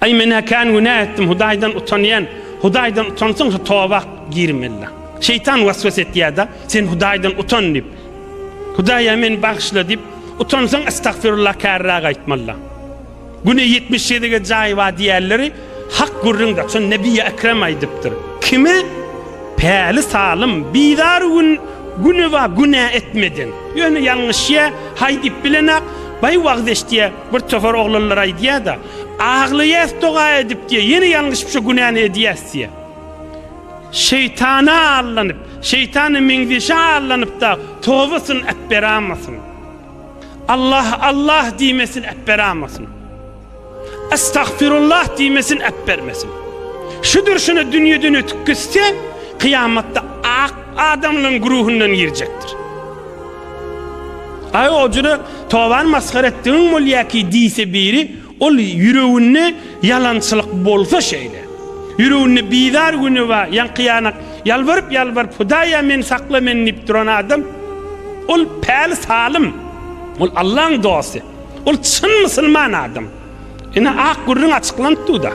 Ay mena kan günah ettim, Hudaydan utanyan, Hudaydan utansın tövbe girmella. Şeytan vasvas etdiya da sen Hudaydan utan dip. Hudaya men bağışla dip, utansın estağfirullah karra aytmalla. Güne 77'ge cayva diyerleri hak gurrunda son Nebi Ekrem aydıptır. Kime? Peli salım, bidar günü va günah etmedin. Yönü yanlış ya, haydip bilenak, bay vaqdeş diye bir töfer oğlanlar aydiya da, ağlayas doğa edip diye, yeni yanlış bir şey günahını ediyas diye. Şeytana allanıp, şeytanı mengdişe allanıp da, tövbesini etberamasın. Allah diyemesin etberamasın. Estağfirullah diyemesin etbermesin. Şudur şunu dünyadan ötüküste, kıyamatta adamların gruhundan girecektir. Ay ocunu tovan maskar ettiğin molyaki diyse biri, ol yüreğine yalancılık bolsa şeyle. Yüreğine bidar günü var, yan kıyanak, yalvarıp, Hudaya men sakla men nip duran adam, ol pel salim, ol Allah'ın doğası, ol çın Müslüman adam. Ina ak gurrun açıklandı da.